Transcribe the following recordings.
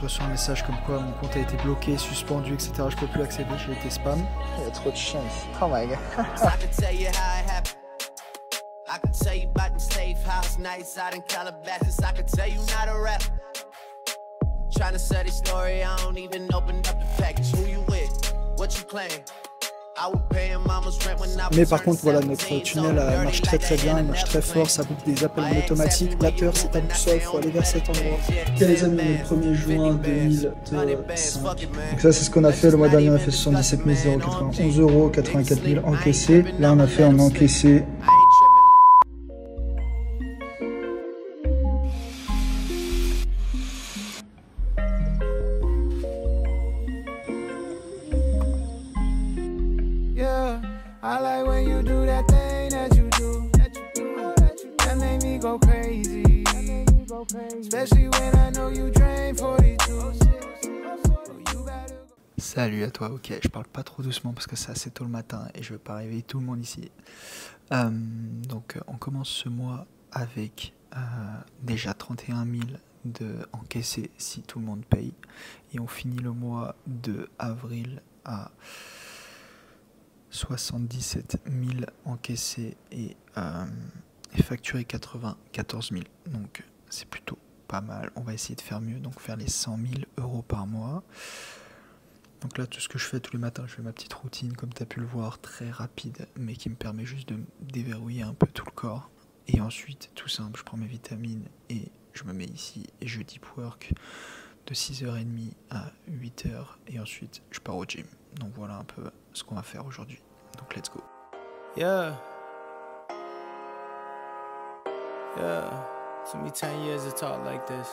reçois un message comme quoi mon compte a été bloqué, suspendu, etc. Je peux plus accéder, j'ai été spam. Il y a trop de chiens ici. Oh my god. I could tell you about the slave house nights out in Calabasas. I could tell you not a rap. Trying to sell this story, I don't even open up the package. Who you with? What you claim? Mais par contre, voilà, notre tunnel marche très très bien, il marche très fort, ça boucle des appels en automatique. La peur, c'est ta boussole, il faut aller vers cet endroit. Ok les amis, on est le 1er juin 2005. Donc ça, c'est ce qu'on a fait le mois dernier, on a fait 77 091 €, 84 000 encaissés. Là, on a encaissé. I like when you do that thing that you do. That make me go crazy. Especially when I know you drain 42. Salut à toi, ok, je parle pas trop doucement parce que c'est assez tôt le matin et je veux pas réveiller tout le monde ici. Donc on commence ce mois avec déjà 31 000 de encaissés si tout le monde paye. Et on finit le mois de avril à 77 000 encaissés et facturé 94 000. Donc c'est plutôt pas mal. On va essayer de faire mieux, donc faire les 100 000 € par mois. Donc là, tout ce que je fais tous les matins, je fais ma petite routine, comme tu as pu le voir, très rapide, mais qui me permet juste de déverrouiller un peu tout le corps. Et ensuite, tout simple, je prends mes vitamines et je me mets ici et je deep work de 6h30 à 8h et ensuite je pars au gym. Donc voilà un peu ce qu'on va faire aujourd'hui. Donc let's go. Yeah. Yeah. Took me 10 years to talk like this.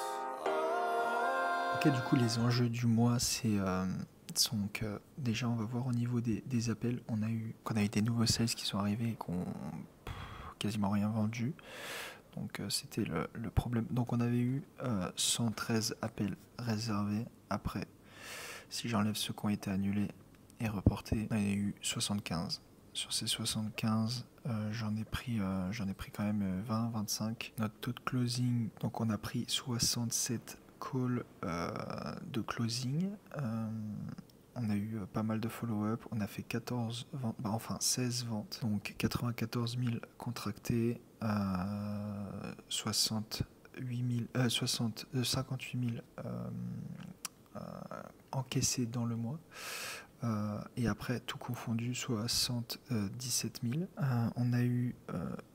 Ok, du coup les enjeux du mois sont que déjà on va voir au niveau des appels. On a eu des nouveaux sales qui sont arrivés et qui ont quasiment rien vendu. Donc c'était le problème. Donc on avait eu 113 appels réservés. Après, si j'enlève ceux qui ont été annulés et reportés, on a eu 75. Sur ces 75, j'en ai pris quand même 20-25. Notre taux de closing, donc on a pris 67 calls de closing. On a eu pas mal de follow-up, on a fait 14 ventes, enfin 16 ventes, donc 94 000 contractés, 58 000 encaissés dans le mois, et après tout confondu 77 000. On a eu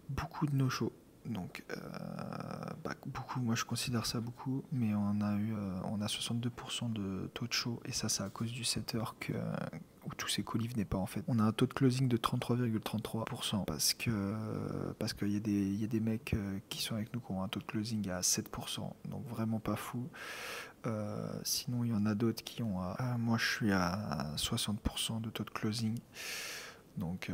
beaucoup de no-show. Donc beaucoup, moi je considère ça beaucoup, mais on a 62% de taux de show et ça à cause du setter où tous ces colis venaient pas en fait. On a un taux de closing de 33,33% parce qu'il y a des mecs qui sont avec nous qui ont un taux de closing à 7%, donc vraiment pas fou. Sinon il y en a d'autres qui ont moi je suis à 60% de taux de closing. Donc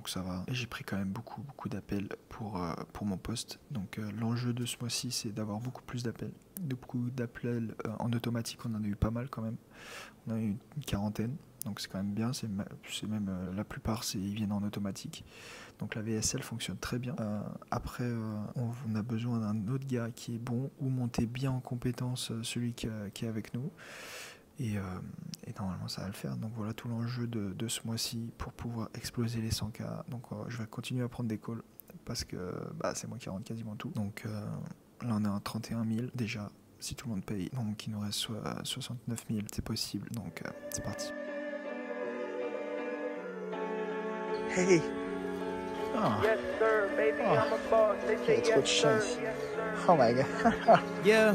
ça va. Et j'ai pris quand même beaucoup d'appels pour mon poste. Donc l'enjeu de ce mois-ci, c'est d'avoir beaucoup plus d'appels. Beaucoup d'appels en automatique, on en a eu pas mal quand même. On en a eu une quarantaine. Donc c'est quand même bien. C'est même la plupart, ils viennent en automatique. Donc la VSL fonctionne très bien. Après, on a besoin d'un autre gars qui est bon ou monter bien en compétence celui qui est avec nous. Et normalement ça va le faire. Donc voilà tout l'enjeu de ce mois-ci pour pouvoir exploser les 100K. Donc je vais continuer à prendre des calls parce que c'est moi qui rentre quasiment tout. Donc là on est à 31 000 déjà si tout le monde paye. Donc il nous reste 69 000, c'est possible. Donc c'est parti. Hey. Oh. Yes, sir, baby, I'm a boss. They say Il y a trop de chiens ici. Oh my god. Yeah.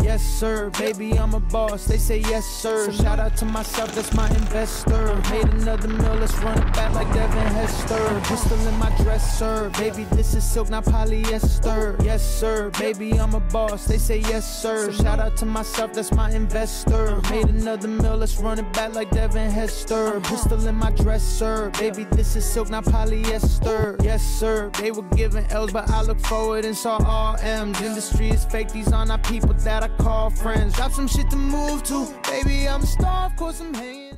Yes, sir, baby, I'm a boss. They say yes, sir. Shout out to myself, that's my investor. Made another meal, let's run it back like Devin Hester. Pistol in my dresser, baby, this is silk, not polyester. Yes, sir, baby, I'm a boss. They say yes, sir. Shout out to myself, that's my investor. Made another meal, let's run it back like Devin Hester. Pistol in my dresser, baby, this is silk, not polyester. Yes, sir, they were giving L's, but I look forward and saw all M's. Industry is fake, these are not people that I call friends. Drop some shit to move to. Baby, I'm a star, of course I'm hanging.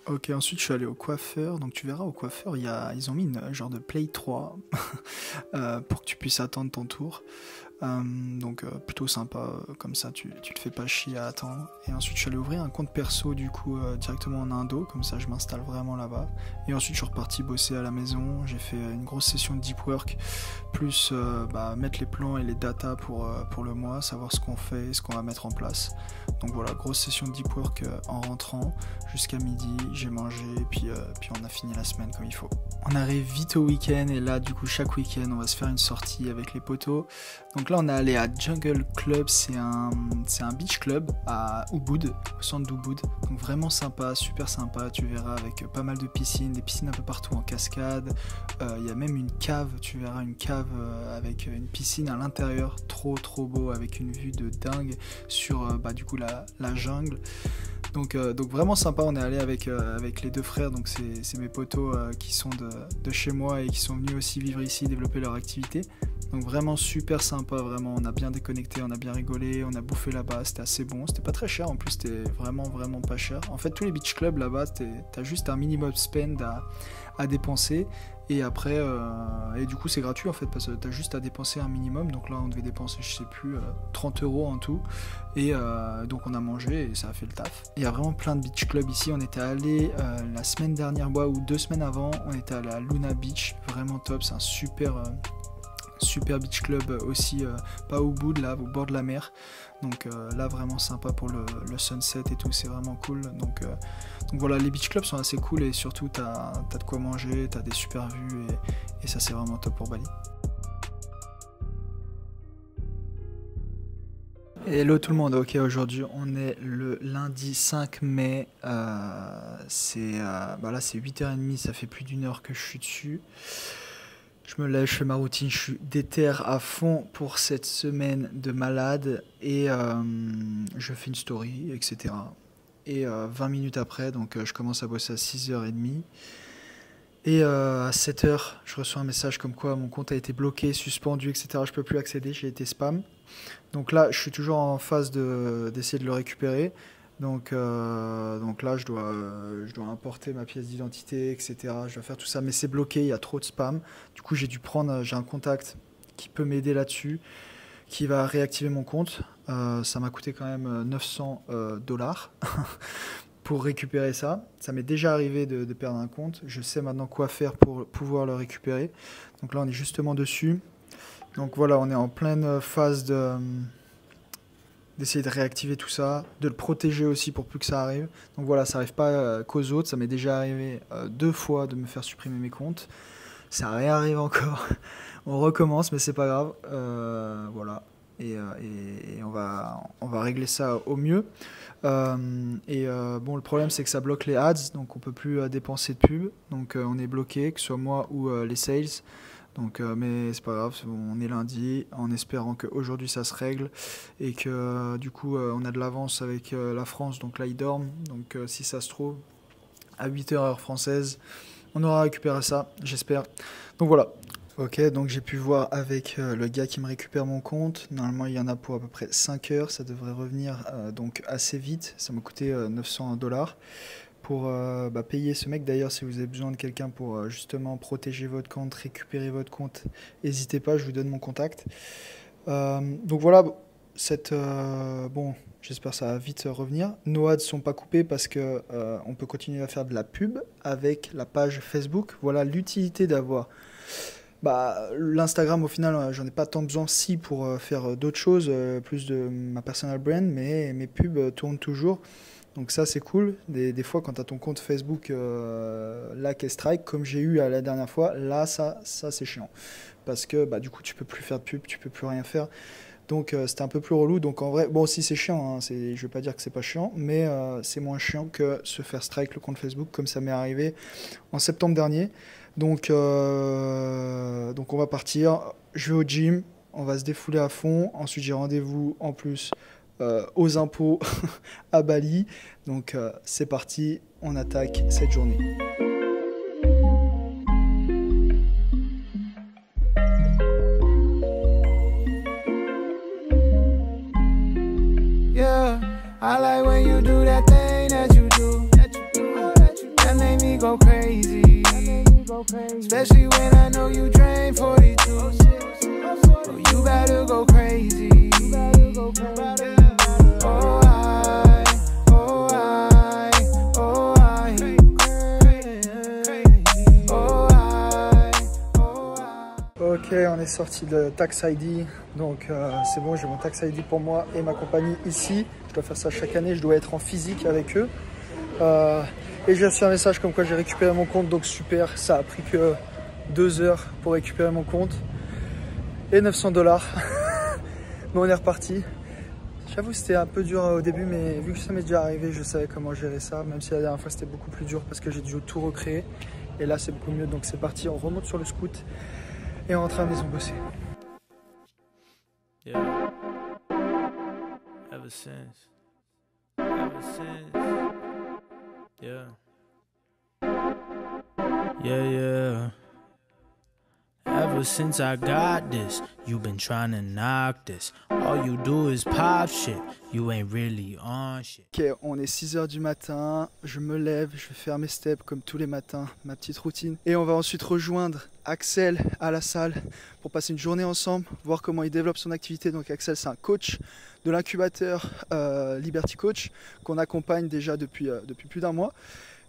Ok, ensuite je suis allé au coiffeur. Donc tu verras au coiffeur, ils ont mis une genre de Play 3 pour que tu puisses attendre ton tour. Donc plutôt sympa, comme ça tu te fais pas chier à attendre. Et ensuite je suis allé ouvrir un compte perso du coup directement en Indo, comme ça je m'installe vraiment là-bas. Et ensuite je suis reparti bosser à la maison, j'ai fait une grosse session de deep work, plus mettre les plans et les datas pour le mois, savoir ce qu'on fait et ce qu'on va mettre en place. Donc voilà, grosse session de deep work en rentrant jusqu'à midi, j'ai mangé et puis on a fini la semaine comme il faut. On arrive vite au week-end et là du coup chaque week-end on va se faire une sortie avec les potos. Donc là on est allé à Jungle Club, c'est un beach club à Ubud, au centre d'Ubud. Donc vraiment sympa, super sympa, tu verras, avec pas mal de piscines, des piscines un peu partout en cascade. Il y a même une cave, tu verras une cave avec une piscine à l'intérieur, trop beau, avec une vue de dingue sur du coup la jungle. Donc vraiment sympa, on est allé avec les deux frères, donc c'est mes potos qui sont de chez moi et qui sont venus aussi vivre ici, développer leur activité. Donc vraiment super sympa, vraiment, on a bien déconnecté, on a bien rigolé, on a bouffé là-bas, c'était assez bon, c'était pas très cher en plus, c'était vraiment pas cher. En fait tous les beach clubs là-bas, t'as juste un minimum spend à dépenser. Et après, et du coup c'est gratuit en fait, parce que t'as juste à dépenser un minimum. Donc là on devait dépenser, je sais plus, 30 € en tout. Et donc on a mangé et ça a fait le taf. Il y a vraiment plein de beach clubs ici. On était allé la semaine dernière, ou 2 semaines avant, on était allé à Luna Beach, vraiment top, c'est un super beach club aussi, pas au bout de là, au bord de la mer. Donc là vraiment sympa pour le sunset et tout, c'est vraiment cool. Donc voilà, les beach clubs sont assez cool et surtout t'as de quoi manger, t'as des super vues et ça c'est vraiment top pour Bali. Hello tout le monde, ok, aujourd'hui on est le lundi 5 mai, là c'est 8h30, ça fait plus d'1 heure que je suis dessus. Je me lève, je fais ma routine, je suis déter à fond pour cette semaine de malade et je fais une story, etc. Et 20 minutes après, donc je commence à bosser à 6h30. Et à 7h, je reçois un message comme quoi mon compte a été bloqué, suspendu, etc. Je peux plus accéder, j'ai été spam. Donc là, je suis toujours en phase d'essayer de le récupérer. Donc là, je dois importer ma pièce d'identité, etc. Je dois faire tout ça, mais c'est bloqué, il y a trop de spam. Du coup, j'ai un contact qui peut m'aider là-dessus, qui va réactiver mon compte. Ça m'a coûté quand même $900 pour récupérer ça. Ça m'est déjà arrivé de perdre un compte. Je sais maintenant quoi faire pour pouvoir le récupérer. Donc là, on est justement dessus. Donc voilà, on est en pleine phase d'essayer de réactiver tout ça, de le protéger aussi pour plus que ça arrive. Donc voilà, ça n'arrive pas qu'aux autres. Ça m'est déjà arrivé 2 fois de me faire supprimer mes comptes. Ça réarrive encore. On recommence, mais c'est pas grave. Voilà. Et on va régler ça au mieux. Le problème c'est que ça bloque les ads, donc on peut plus dépenser de pub. Donc on est bloqué, que ce soit moi ou les sales. Donc, mais c'est pas grave, on est lundi, en espérant qu'aujourd'hui ça se règle et que du coup on a de l'avance avec la France, donc là ils dorment. Donc si ça se trouve, à 8h heure française, on aura récupéré ça, j'espère. Donc voilà. Ok, donc j'ai pu voir avec le gars qui me récupère mon compte. Normalement il y en a pour à peu près 5 heures, ça devrait revenir donc assez vite. Ça m'a coûté $900 pour payer ce mec. D'ailleurs, si vous avez besoin de quelqu'un pour justement protéger votre compte, récupérer votre compte, n'hésitez pas, je vous donne mon contact. Donc voilà, j'espère que ça va vite revenir. Nos ads sont pas coupés parce que on peut continuer à faire de la pub avec la page Facebook. Voilà l'utilité d'avoir l'Instagram. Au final, j'en ai pas tant besoin pour faire d'autres choses, plus de ma personal brand, mais mes pubs tournent toujours. Donc ça c'est cool, des fois quand tu as ton compte Facebook là qui est strike, comme j'ai eu la dernière fois, là ça c'est chiant. Parce que du coup tu peux plus faire de pub, tu peux plus rien faire. Donc c'était un peu plus relou. Donc en vrai, bon si c'est chiant, hein, je vais pas dire que c'est pas chiant, mais c'est moins chiant que se faire strike le compte Facebook comme ça m'est arrivé en septembre dernier. Donc on va partir, je vais au gym, on va se défouler à fond, ensuite j'ai rendez-vous en plus aux impôts à Bali. Donc c'est parti, on attaque cette journée. Yeah, I like when you do that thing that you do. That make me go crazy. Especially when I know you drain 42. Oh, you better go crazy. Oh, Ok, on est sorti de Tax ID, donc c'est bon, j'ai mon Tax ID pour moi et ma compagnie ici. Je dois faire ça chaque année, je dois être en physique avec eux. Et j'ai reçu un message comme quoi j'ai récupéré mon compte, donc super, ça a pris que 2 heures pour récupérer mon compte. Et 900 $. Mais on est reparti. J'avoue c'était un peu dur au début, mais vu que ça m'est déjà arrivé, je savais comment gérer ça, même si la dernière fois c'était beaucoup plus dur parce que j'ai dû tout recréer. Et là c'est beaucoup mieux, donc c'est parti, on remonte sur le scoot. Et on rentre à la maison bosser. Yeah. Ever since. Yeah. Yeah. Ever since I got this, you been trying to knock this. All you do is pop shit. You ain't really on shit. Ok, on est 6 h du matin. Je me lève, je vais faire mes steps comme tous les matins, ma petite routine. Et on va ensuite rejoindre Axel à la salle pour passer une journée ensemble, voir comment il développe son activité. Donc Axel, c'est un coach de l'incubateur Liberty Coach qu'on accompagne déjà depuis plus d'1 mois.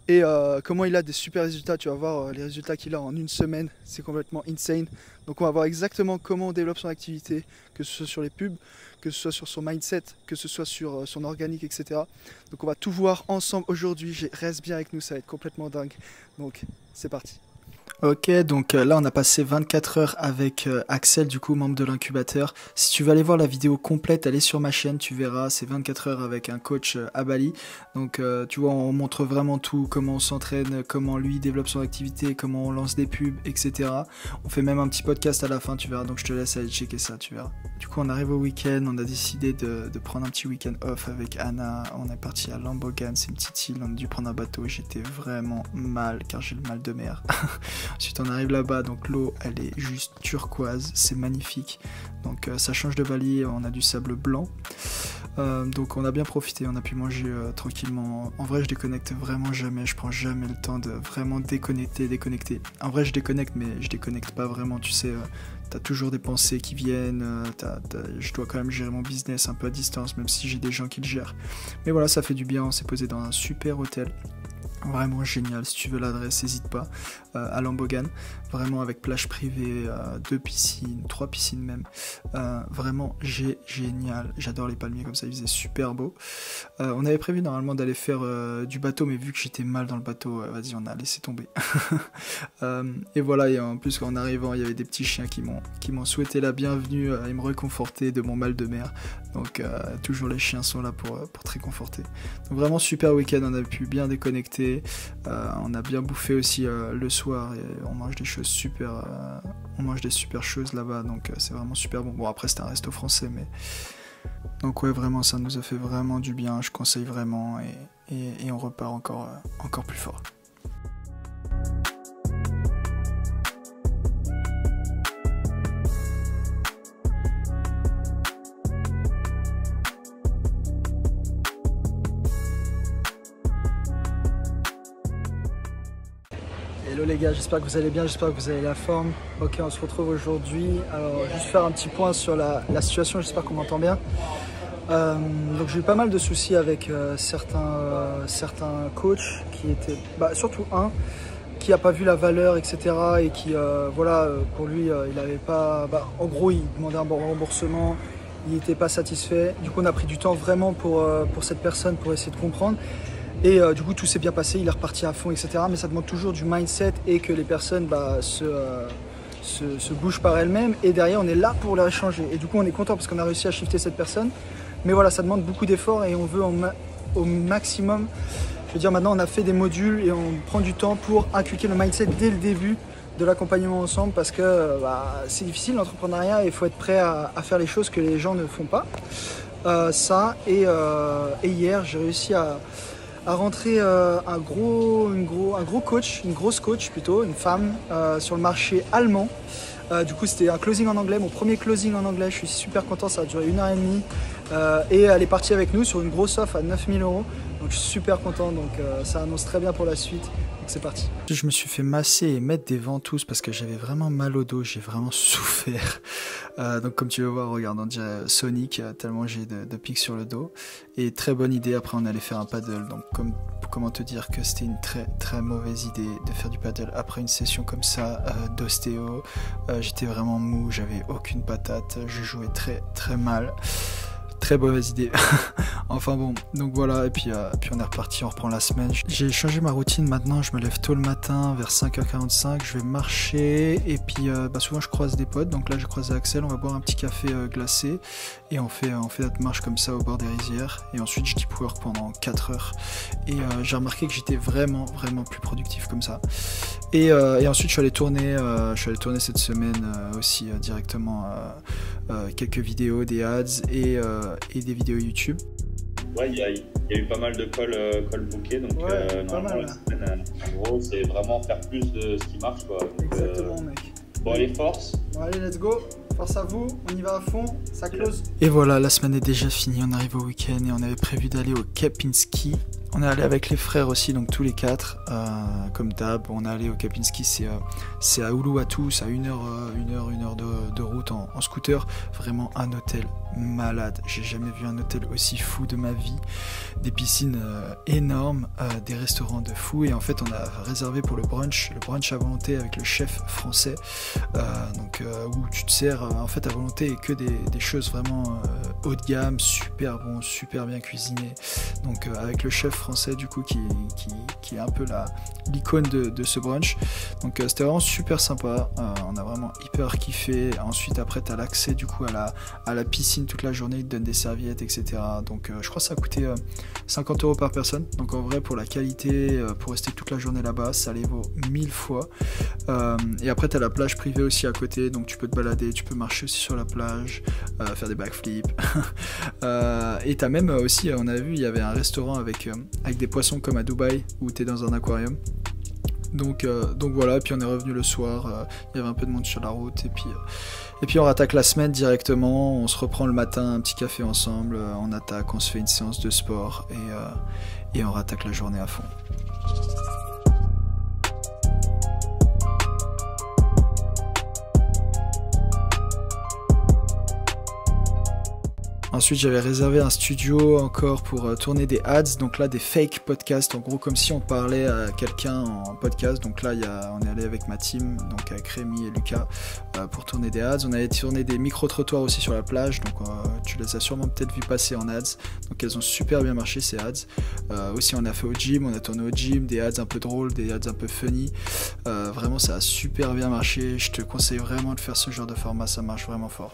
Et comment il a des super résultats, tu vas voir les résultats qu'il a en 1 semaine, c'est complètement insane. Donc on va voir exactement comment on développe son activité, que ce soit sur les pubs, que ce soit sur son mindset, que ce soit sur son organique, etc. Donc on va tout voir ensemble aujourd'hui, reste bien avec nous, ça va être complètement dingue. Donc c'est parti. Ok, donc là on a passé 24 heures avec Axel, du coup membre de l'incubateur. Si tu veux aller voir la vidéo complète, elle est sur ma chaîne, tu verras, c'est 24 heures avec un coach à Bali. Donc tu vois, on montre vraiment tout, comment on s'entraîne, comment lui développe son activité, comment on lance des pubs, etc. On fait même un petit podcast à la fin, tu verras, donc je te laisse aller checker ça, tu verras. Du coup on arrive au week-end, on a décidé de prendre un petit week-end off avec Anna. On est parti à Lambogan, c'est une petite île, on a dû prendre un bateau, j'étais vraiment mal car j'ai le mal de mer. Ensuite on arrive là-bas, donc l'eau elle est juste turquoise, c'est magnifique. Donc ça change de Bali, on a du sable blanc. Donc on a bien profité, on a pu manger tranquillement. En vrai je déconnecte vraiment jamais, je prends jamais le temps de vraiment déconnecter. En vrai je déconnecte mais je déconnecte pas vraiment, tu sais, t'as toujours des pensées qui viennent, je dois quand même gérer mon business un peu à distance même si j'ai des gens qui le gèrent. Mais voilà, ça fait du bien, on s'est posé dans un super hôtel. Vraiment génial, si tu veux l'adresse, n'hésite pas, à Lambogan, vraiment avec plage privée, 2 piscines, 3 piscines même, vraiment génial, j'adore les palmiers comme ça, il faisait super beau. On avait prévu normalement d'aller faire du bateau, mais vu que j'étais mal dans le bateau, vas-y on a laissé tomber. Et voilà, et en plus en arrivant, il y avait des petits chiens qui m'ont souhaité la bienvenue et me réconforter de mon mal de mer, donc toujours les chiens sont là pour te réconforter. Donc vraiment super week-end, on a pu bien déconnecter. On a bien bouffé aussi le soir et on mange des choses super, on mange des super choses là-bas, donc c'est vraiment super bon. Bon après c'était un resto français, mais donc ouais vraiment ça nous a fait vraiment du bien. Je conseille vraiment et on repart encore plus fort. Hello les gars, j'espère que vous allez bien, j'espère que vous avez la forme. Ok, on se retrouve aujourd'hui. Alors juste faire un petit point sur la situation, j'espère qu'on m'entend bien. Donc j'ai eu pas mal de soucis avec certains coachs qui étaient, surtout un qui n'a pas vu la valeur, etc. et qui, voilà, pour lui, il n'avait pas, en gros il demandait un bon remboursement, il n'était pas satisfait. Du coup on a pris du temps vraiment pour cette personne, pour essayer de comprendre. Et du coup tout s'est bien passé, il est reparti à fond, etc. Mais ça demande toujours du mindset et que les personnes se bougent par elles-mêmes. Et derrière on est là pour les changer. Et du coup on est content parce qu'on a réussi à shifter cette personne. Mais voilà, ça demande beaucoup d'efforts et on veut au maximum. Je veux dire, maintenant on a fait des modules et on prend du temps pour inculquer le mindset dès le début de l'accompagnement ensemble, parce que c'est difficile l'entrepreneuriat et il faut être prêt à faire les choses que les gens ne font pas. Et hier j'ai réussi à rentrer un gros coach, une grosse coach plutôt, une femme sur le marché allemand. Du coup c'était un closing en anglais, mon premier closing en anglais, je suis super content, ça a duré 1h30. Et elle est partie avec nous sur une grosse offre à 9 000 €. Donc je suis super content, donc ça annonce très bien pour la suite. Donc c'est parti. Je me suis fait masser et mettre des ventouses parce que j'avais vraiment mal au dos, j'ai vraiment souffert. Donc comme tu veux voir, regarde, on dirait Sonic, tellement j'ai de pics sur le dos. Et très bonne idée, après on allait faire un paddle. Donc comment te dire que c'était une très très mauvaise idée de faire du paddle après une session comme ça d'ostéo. J'étais vraiment mou, j'avais aucune patate, je jouais très très mal. Très mauvaise idée. Enfin bon, donc voilà, et puis on est reparti, on reprend la semaine. J'ai changé ma routine maintenant, je me lève tôt le matin, vers 5h45, je vais marcher, et puis souvent je croise des potes, donc là j'ai croisé Axel, on va boire un petit café glacé, et on fait notre marche comme ça au bord des rizières, et ensuite je deep work pendant 4 heures, et j'ai remarqué que j'étais vraiment plus productif comme ça. Et ensuite je suis allé tourner cette semaine aussi directement quelques vidéos, des ads et des vidéos YouTube. Ouais, il y a eu pas mal de calls bookés, donc normalement la semaine, en gros, c'est vraiment faire plus de ce qui marche, quoi. Donc, exactement, mec. Bon, allez, force. Bon, allez, let's go. Force à vous, on y va à fond, ça close. Et voilà, la semaine est déjà finie, on arrive au week-end et on avait prévu d'aller au Kempinski. On est allé avec les frères aussi, donc tous les 4, comme d'hab. On est allé au Kempinski, c'est à Uluwatu, c'est à 1 heure de route en scooter. Vraiment un hôtel malade. J'ai jamais vu un hôtel aussi fou de ma vie. Des piscines énormes, des restaurants de fou. Et en fait, on a réservé pour le brunch à volonté avec le chef français. Où tu te sers en fait à volonté et que des choses vraiment haut de gamme, super bon, super bien cuisiné. Donc avec le chef français du coup qui est un peu l'icône de ce brunch. Donc c'était vraiment super sympa. On a vraiment hyper kiffé. Ensuite après tu as l'accès du coup à la piscine toute la journée, ils te donnent des serviettes, etc. Donc je crois que ça a coûté 50 € par personne. Donc en vrai pour la qualité, pour rester toute la journée là-bas, ça les vaut 1000 fois. Et après tu as la plage privée aussi à côté, donc tu peux te balader, tu peux marcher aussi sur la plage, faire des backflips. Et tu as même aussi, on a vu, il y avait un restaurant avec des poissons comme à Dubaï où tu es dans un aquarium. Donc voilà, puis on est revenu le soir, il y avait un peu de monde sur la route, et puis on rattaque la semaine directement, on se reprend le matin, un petit café ensemble, on attaque, on se fait une séance de sport, et on rattaque la journée à fond. Ensuite, j'avais réservé un studio encore pour tourner des ads, donc là des fake podcasts, en gros comme si on parlait à quelqu'un en podcast. Donc là, on est allé avec ma team, donc avec Rémi et Lucas, pour tourner des ads. On avait tourné des micro-trottoirs aussi sur la plage, donc tu les as sûrement peut-être vu passer en ads. Donc elles ont super bien marché ces ads. Aussi on a fait au gym, on a tourné au gym, des ads un peu drôles, des ads un peu funny. Vraiment ça a super bien marché, je te conseille vraiment de faire ce genre de format, ça marche vraiment fort.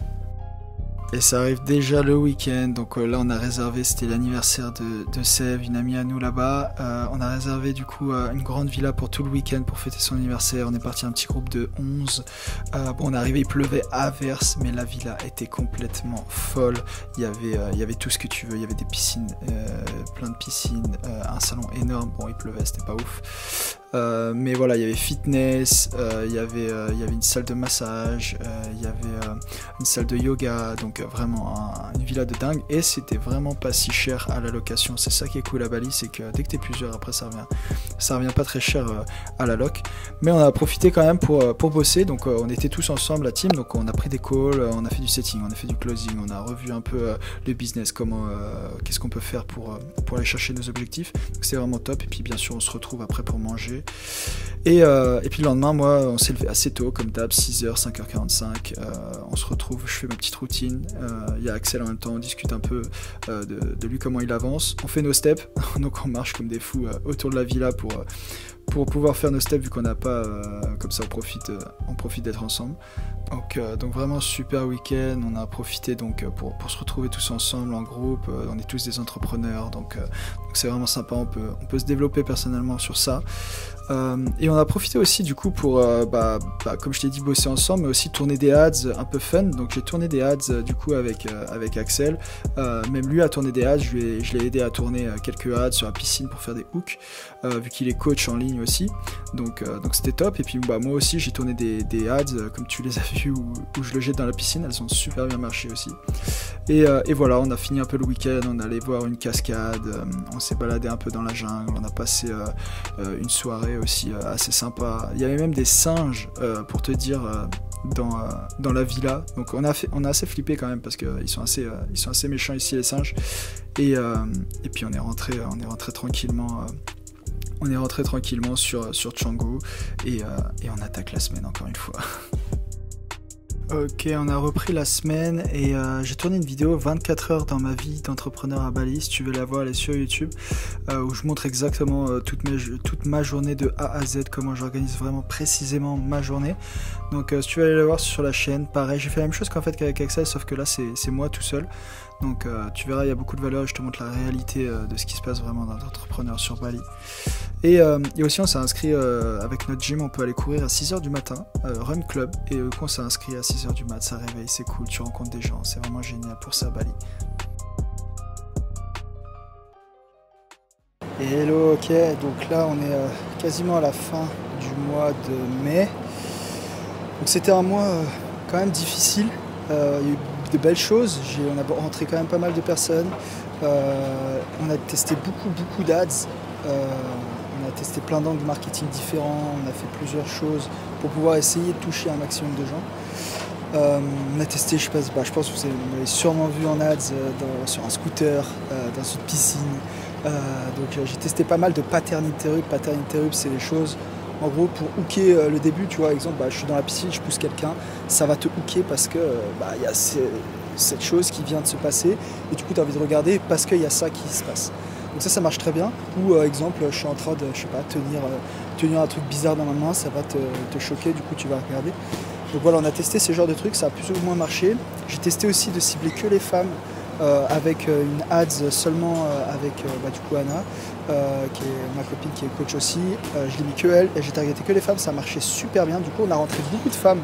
Et ça arrive déjà le week-end, donc là on a réservé, c'était l'anniversaire de Sève, une amie à nous là-bas. On a réservé du coup une grande villa pour tout le week-end pour fêter son anniversaire. On est parti un petit groupe de 11. On est arrivé, il pleuvait à verse, mais la villa était complètement folle. Il y avait tout ce que tu veux, il y avait des piscines, plein de piscines, un salon énorme. Bon, il pleuvait, c'était pas ouf. Mais voilà, il y avait fitness, il y avait une salle de massage, il y avait une salle de yoga, donc vraiment une villa de dingue, et c'était vraiment pas si cher à la location. C'est ça qui est cool à Bali, c'est que dès que t'es plusieurs, après ça revient pas très cher à la loc. Mais on a profité quand même pour bosser, donc on était tous ensemble, la team, donc on a pris des calls, on a fait du setting, on a fait du closing, on a revu un peu le business, qu'est-ce qu'on peut faire pour aller chercher nos objectifs. Donc c'est vraiment top, et puis bien sûr on se retrouve après pour manger. Et puis le lendemain, moi, on s'est levé assez tôt, comme d'hab, 6h, 5h45. On se retrouve, je fais ma petite routine. Il y a Axel en même temps, on discute un peu de lui, comment il avance. On fait nos steps, donc on marche comme des fous autour de la villa pour pouvoir faire nos steps, vu qu'on n'a pas, comme ça on profite d'être ensemble. Donc vraiment super week-end, on a profité donc pour se retrouver tous ensemble en groupe, on est tous des entrepreneurs, donc c'est vraiment sympa, on peut se développer personnellement sur ça. Et on a profité aussi du coup pour, comme je t'ai dit, bosser ensemble, mais aussi tourner des ads un peu fun. Donc j'ai tourné des ads du coup avec Axel. Même lui a tourné des ads, je l'ai aidé à tourner quelques ads sur la piscine pour faire des hooks, vu qu'il est coach en ligne aussi. Donc c'était top. Et puis moi aussi j'ai tourné des ads, comme tu les as vus, où je le jette dans la piscine. Elles ont super bien marché aussi. Et voilà, on a fini un peu le week-end, on allait voir une cascade, on s'est baladé un peu dans la jungle, on a passé une soirée aussi assez sympa. Il y avait même des singes, pour te dire, dans la villa. Donc on a assez flippé quand même parce qu'ils sont assez méchants ici, les singes. Et puis on est rentré tranquillement. On est rentré tranquillement sur Canggu et on attaque la semaine encore une fois. Ok, on a repris la semaine et j'ai tourné une vidéo 24 heures dans ma vie d'entrepreneur à Bali. Si tu veux la voir, elle est sur YouTube, où je montre exactement toute ma journée de A à Z, comment j'organise vraiment précisément ma journée. Donc si tu veux aller la voir sur la chaîne, pareil, j'ai fait la même chose qu'en fait qu'avec Axel, sauf que là c'est moi tout seul. Donc tu verras, il y a beaucoup de valeur et je te montre la réalité de ce qui se passe vraiment dans l'entrepreneur sur Bali. Et aussi on s'est inscrit avec notre gym, on peut aller courir à 6h du matin, Run Club, et on s'est inscrit à 6h du mat, ça réveille, c'est cool, tu rencontres des gens, c'est vraiment génial pour ça Bali. Et hello, ok, donc là on est quasiment à la fin du mois de mai. Donc c'était un mois quand même difficile, il y a eu de belles choses, on a rentré quand même pas mal de personnes, on a testé beaucoup d'ads, on a testé plein d'angles marketing différents, on a fait plusieurs choses pour pouvoir essayer de toucher un maximum de gens. On a testé, je pense que vous m'avez sûrement vu en ads sur un scooter, dans une piscine. Donc j'ai testé pas mal de pattern interrupt. Pattern interrupt, c'est les choses, en gros, pour hooker le début, tu vois, exemple, je suis dans la piscine, je pousse quelqu'un, ça va te hooker parce que y a cette chose qui vient de se passer et du coup tu as envie de regarder parce qu'il y a ça qui se passe. Donc ça marche très bien. Ou exemple, je suis en train de, je sais pas, tenir un truc bizarre dans ma main, ça va te choquer, du coup tu vas regarder. Donc voilà, on a testé ce genre de trucs, ça a plus ou moins marché. J'ai testé aussi de cibler que les femmes avec une ads seulement avec du coup Anna, qui est ma copine qui est coach aussi. Je l'ai mis que elle et j'ai targeté que les femmes, ça marchait super bien. Du coup on a rentré beaucoup de femmes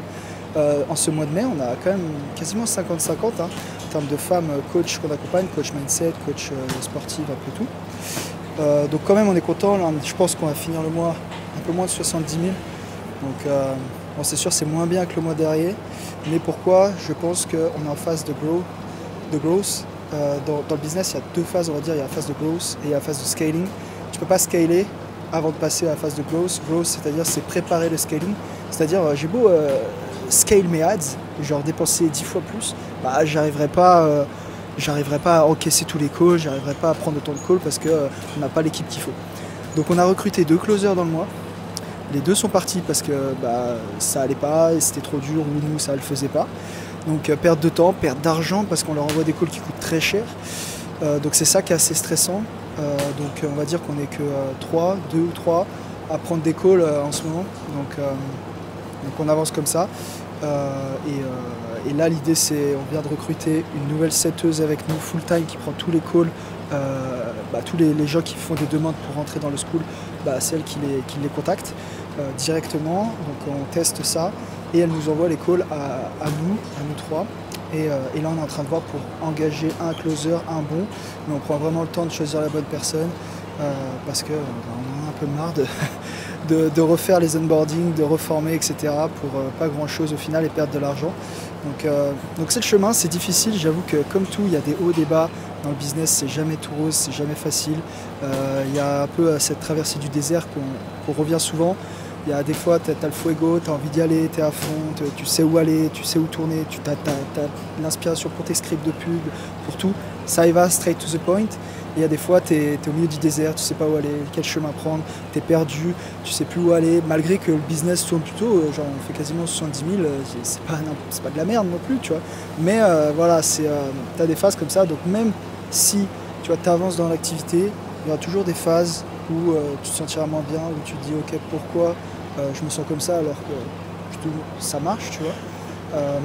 en ce mois de mai, on a quand même quasiment 50-50 en termes de femmes coach qu'on accompagne, coach mindset, coach sportive, un peu tout. Donc quand même on est content, là, je pense qu'on va finir le mois un peu moins de 70 000. Donc bon, c'est sûr c'est moins bien que le mois dernier, mais pourquoi? Je pense qu'on est en phase de growth. Dans le business, il y a deux phases, on va dire, il y a la phase de growth et il y a la phase de scaling. Tu ne peux pas scaler avant de passer à la phase de growth. Growth, c'est-à-dire c'est préparer le scaling. C'est-à-dire j'ai beau scale mes ads, genre dépenser 10 fois plus, j'arriverai pas à encaisser tous les calls, j'arriverai pas à prendre autant de calls parce qu'on n'a pas l'équipe qu'il faut. Donc on a recruté 2 closers dans le mois. Les 2 sont partis parce que ça allait pas, c'était trop dur ou nous ça le faisait pas. Donc perte de temps, perte d'argent parce qu'on leur envoie des calls qui coûtent très cher. Donc c'est ça qui est assez stressant. Donc on va dire qu'on n'est que 2 ou 3 à prendre des calls en ce moment. Donc on avance comme ça. Et là l'idée c'est, on vient de recruter une nouvelle setteuse avec nous full time qui prend tous les calls, tous les gens qui font des demandes pour rentrer dans le school, celle qui les contacte directement. Donc on teste ça et elle nous envoie les calls à nous 3. Et là on est en train de voir pour engager un closer, un bon, mais on prend vraiment le temps de choisir la bonne personne parce que on en a un peu marre de refaire les onboarding, de reformer, etc. pour pas grand chose au final et perdre de l'argent. Donc c'est le chemin, c'est difficile, j'avoue que comme tout, il y a des hauts, des bas. Dans le business, c'est jamais tout rose, c'est jamais facile. Il y a un peu cette traversée du désert qu'on revient souvent. Il y a des fois, tu as le fuego, tu as envie d'y aller, tu es à fond, tu sais où aller, tu sais où tourner, tu as l'inspiration pour tes scripts de pub, pour tout. Ça y va, straight to the point. Et il y a des fois, tu es au milieu du désert, tu sais pas où aller, quel chemin prendre, tu es perdu, tu sais plus où aller, malgré que le business tourne plutôt, genre on fait quasiment 70 000, c'est pas de la merde non plus, tu vois. Mais voilà, tu as des phases comme ça, donc même si tu avances dans l'activité, il y aura toujours des phases où tu te sentiras moins bien, où tu te dis ok, pourquoi je me sens comme ça alors que ça marche, tu vois.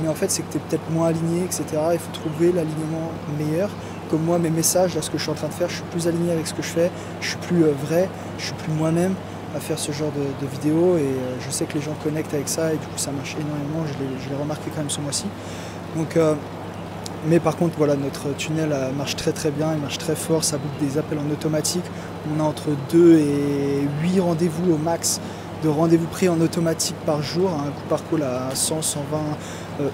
Mais en fait c'est que tu es peut-être moins aligné, etc. Il faut trouver l'alignement meilleur. Comme moi, mes messages, là, ce que je suis en train de faire, je suis plus aligné avec ce que je fais, je suis plus vrai, je suis plus moi-même. à faire ce genre de vidéos et je sais que les gens connectent avec ça et du coup ça marche énormément, je l'ai remarqué quand même ce mois-ci. Donc, mais par contre voilà, notre tunnel marche très très bien, il marche très fort, ça boucle des appels en automatique. On a entre 2 et 8 rendez-vous au max de rendez-vous pris en automatique par jour, un coût par call à 100-120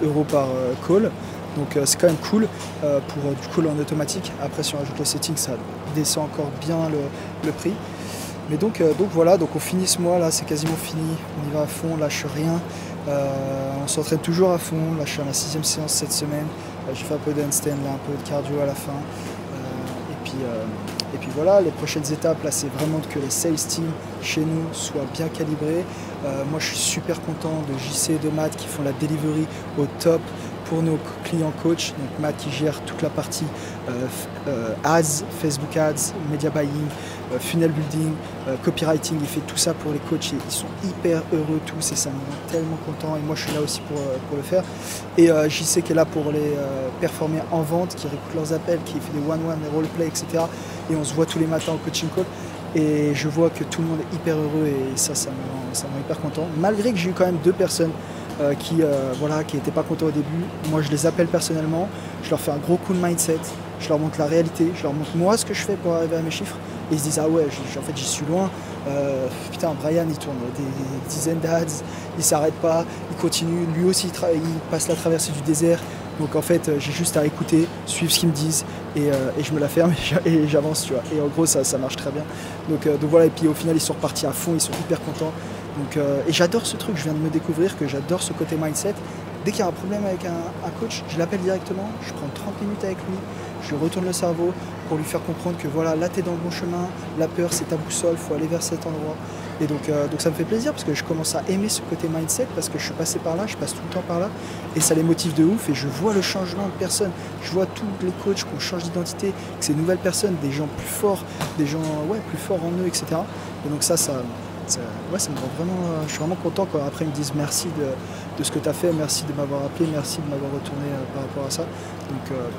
€ par call. Donc c'est quand même cool pour du call en automatique. Après si on rajoute le setting, ça descend encore bien le prix. Mais donc voilà, donc on finit ce mois là, c'est quasiment fini, on y va à fond, on lâche rien. On s'entraîne toujours à fond, là je suis à ma 6e séance cette semaine. J'ai fait un peu de handstand, là, un peu de cardio à la fin. Et puis voilà, les prochaines étapes, là, c'est vraiment que les sales teams chez nous soient bien calibrés. Moi, je suis super content de JC et de Matt qui font la delivery au top pour nos clients coach. Donc Matt qui gère toute la partie ads, Facebook ads, media buying, funnel building, copywriting. Il fait tout ça pour les coachs et ils sont hyper heureux tous et ça me rend tellement content. Et moi, je suis là aussi pour le faire. Et JC qui est là pour les performer en vente, qui réécoute leurs appels, qui fait des one-one, des roleplay, etc. Et on se voit tous les matins au coaching call. Et je vois que tout le monde est hyper heureux et ça me rend hyper content. Malgré que j'ai eu quand même 2 personnes qui n'étaient pas contents au début. Moi, je les appelle personnellement, je leur fais un gros coup de mindset, je leur montre la réalité, je leur montre moi ce que je fais pour arriver à mes chiffres. Et ils se disent, ah ouais, en fait, j'y suis loin. Putain, Brian, il tourne des dizaines d'ads, il s'arrête pas, il continue. Lui aussi, il passe la traversée du désert. Donc en fait, j'ai juste à écouter, suivre ce qu'ils me disent et je me la ferme et j'avance, tu vois. Et en gros, ça marche très bien. Donc voilà, et puis au final, ils sont repartis à fond, ils sont hyper contents. Donc, et j'adore ce truc, je viens de me découvrir que j'adore ce côté mindset. Dès qu'il y a un problème avec un coach, je l'appelle directement, je prends 30 minutes avec lui, je lui retourne le cerveau pour lui faire comprendre que voilà, là tu es dans le bon chemin, la peur c'est ta boussole, il faut aller vers cet endroit. Et donc ça me fait plaisir parce que je commence à aimer ce côté mindset parce que je suis passé par là, je passe tout le temps par là et ça les motive de ouf et je vois le changement de personnes. Je vois tous les coachs qui ont changé d'identité, que c'est de nouvelles personnes, des gens plus forts, des gens plus forts en eux, etc. Et donc ça me rend vraiment, je suis vraiment content quand après ils me disent merci de ce que tu as fait, merci de m'avoir appelé, merci de m'avoir retourné par rapport à ça.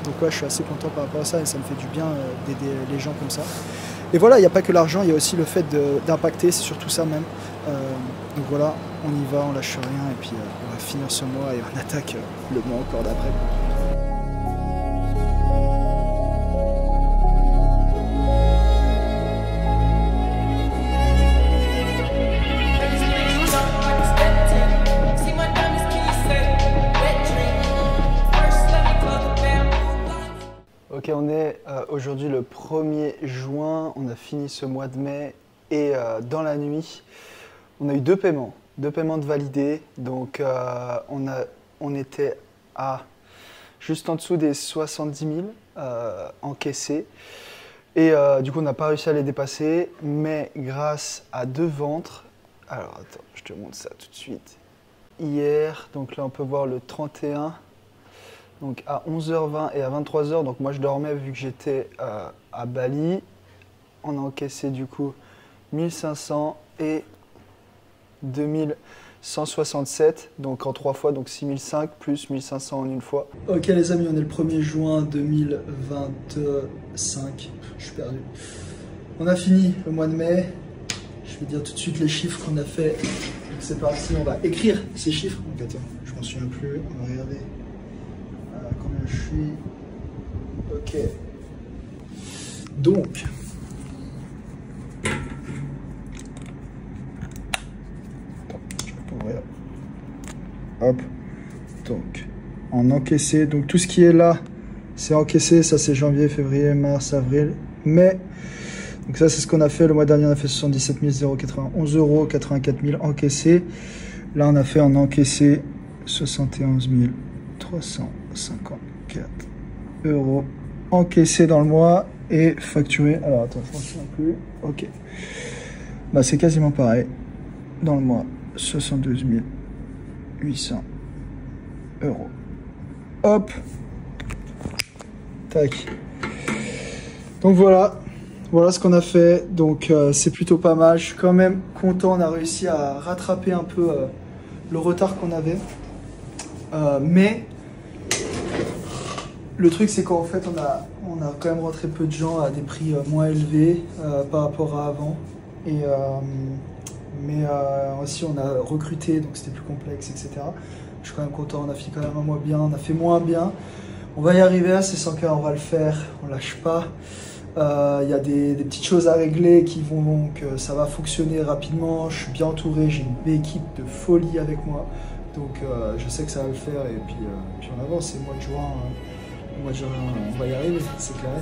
Donc ouais, je suis assez content par rapport à ça et ça me fait du bien d'aider les gens comme ça. Et voilà, il n'y a pas que l'argent, il y a aussi le fait d'impacter, c'est surtout ça même. Donc voilà, on y va, on lâche rien et puis on va finir ce mois et on attaque le mois encore d'après. Ok, on est aujourd'hui le 1er juin, on a fini ce mois de mai et dans la nuit, on a eu 2 paiements de validés. Donc on était à juste en dessous des 70 000 encaissés et du coup on n'a pas réussi à les dépasser, mais grâce à 2 ventes, alors attends, je te montre ça tout de suite. Hier, donc là on peut voir le 31. Donc à 11h20 et à 23h, donc moi je dormais vu que j'étais à Bali. On a encaissé du coup 1500 et 2167, donc en 3 fois, donc 6005 plus 1500 en une fois. Ok les amis, on est le 1er juin 2025, je suis perdu. On a fini le mois de mai, je vais dire tout de suite les chiffres qu'on a fait. C'est parti, on va écrire ces chiffres. Donc attends, je m'en souviens plus, on va regarder. Combien je suis. Ok. Donc. Hop. Donc. En encaissé. Donc tout ce qui est là, c'est encaissé. Ça c'est janvier, février, mars, avril, mai. Donc ça c'est ce qu'on a fait. Le mois dernier on a fait 77 091 €, 84 000 encaissés. Là on a fait en encaissé 71 354 € encaissés dans le mois et facturés. Alors attends, je m'en souviens plus. Ok. Bah c'est quasiment pareil. Dans le mois, 72 800 €. Hop. Tac. Donc voilà. Voilà ce qu'on a fait. Donc c'est plutôt pas mal. Je suis quand même content. On a réussi à rattraper un peu le retard qu'on avait. Mais le truc c'est qu'en fait on a quand même rentré peu de gens à des prix moins élevés par rapport à avant et Mais aussi, on a recruté, donc c'était plus complexe, etc. Je suis quand même content, on a fait quand même un mois bien, on a fait moins bien. On va y arriver à ces 100K, on va le faire, on lâche pas. Il y a des petites choses à régler qui vont donc, ça va fonctionner rapidement. Je suis bien entouré, j'ai une équipe de folie avec moi. Donc je sais que ça va le faire et puis on avance. Et mois de juin, on va y arriver, c'est clair.